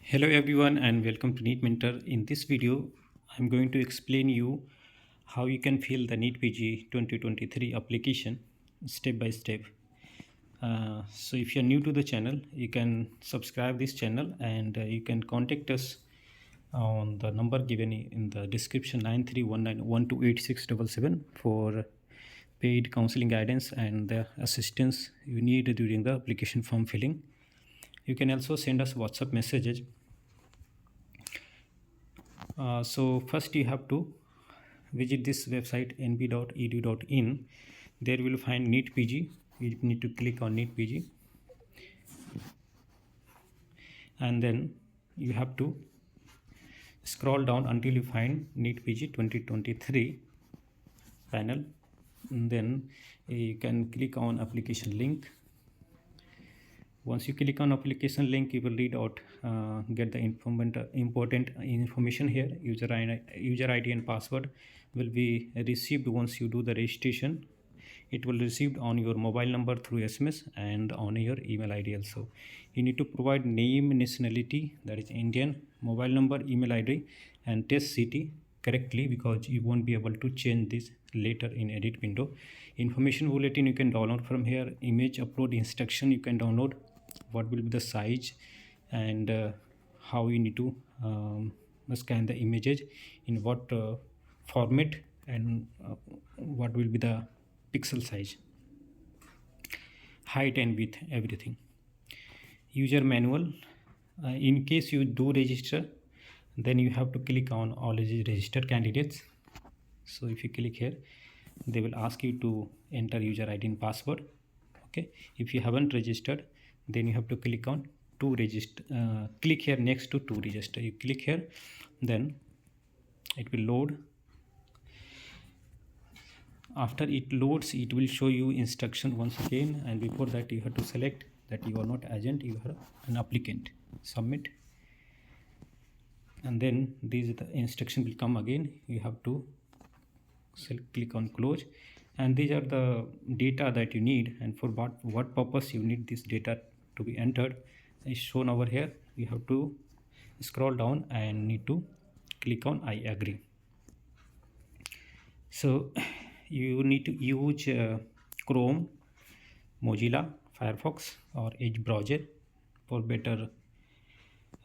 Hello everyone and welcome to NEET Mentor. In this video, I'm going to explain you how you can fill the NEET PG 2023 application step by step. So if you're new to the channel, you can subscribe this channel and you can contact us on the number given in the description 9319128677 for paid counseling guidance and the assistance you need during the application form filling. You can also send us WhatsApp messages. So first you have to visit this website nb.edu.in. There you will find NEET PG. You need to click on NEET PG and then you have to scroll down until you find NEET PG 2023 panel, and then you can click on application link. Once you click on application link, you will read out, get the important information here. User ID and password will be received once you do the registration. It will received on your mobile number through SMS and on your email ID also. You need to provide name, nationality, that is Indian, mobile number, email ID, and test city correctly, because you won't be able to change this later in edit window. Information bulletin you can download from here. Image upload instruction you can download. What will be the size and how you need to scan the images, in what format, and what will be the pixel size, height and width, everything. User manual. In case you do register, then you have to click on already registered candidates. So if you click here, they will ask you to enter user ID and password. Okay, if you haven't registered, then you have to click on to register. Click here next to register. You click here, then it will load. After it loads, it will show you instruction once again, and before that you have to select that you are not agent, you are an applicant. Submit, and then the instruction will come again. You have to click on close, and these are the data that you need, and for what purpose you need this data to be entered is shown over here. You have to scroll down and need to click on I agree. So you need to use Chrome, Mozilla, Firefox or Edge browser for better,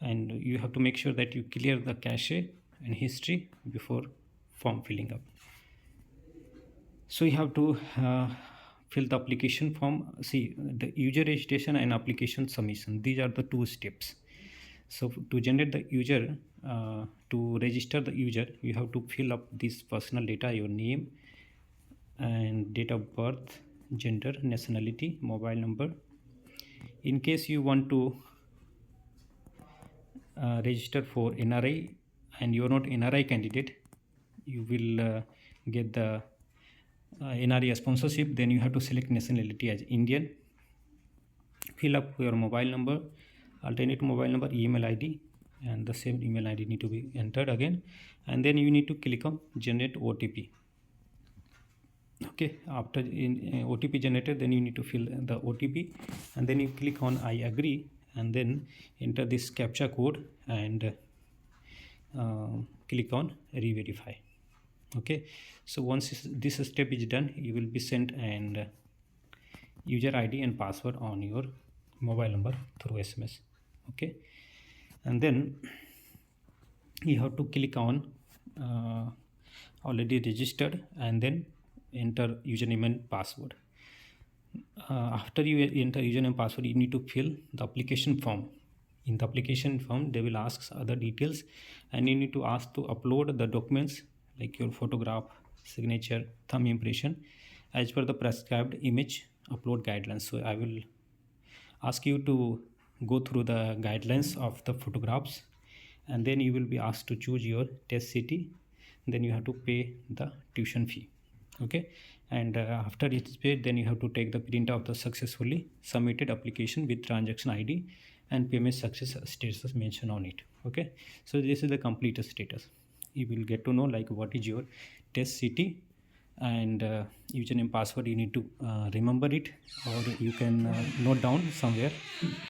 and you have to make sure that you clear the cache and history before form filling up. So you have to fill the application form. See, the user registration and application submission, these are the two steps. So to generate the user, to register the user, you have to fill up this personal data, your name and date of birth, gender, nationality, mobile number. In case you want to register for NRI and you are not NRI candidate, you will get the NRI sponsorship. Then you have to select nationality as Indian, fill up your mobile number, alternate mobile number, email ID, and the same email ID need to be entered again, and then you need to click on generate OTP. Okay, after OTP generated, then you need to fill the OTP, and then you click on I agree, and then enter this captcha code and click on re-verify. Okay, so once this step is done, you will be sent an user ID and password on your mobile number through SMS. Okay, and then you have to click on already registered and then enter username and password. After you enter username and password, you need to fill the application form. In the application form, they will ask other details, and you need to ask to upload the documents like your photograph, signature, thumb impression as per the prescribed image upload guidelines. So I will ask you to go through the guidelines of the photographs, and then you will be asked to choose your test city. Then you have to pay the tuition fee. Okay, and after it is paid, then you have to take the print of the successfully submitted application with transaction ID and payment success status mentioned on it. Okay, so this is the complete status. You will get to know like what is your test city, and username password you need to remember it, or you can note down somewhere.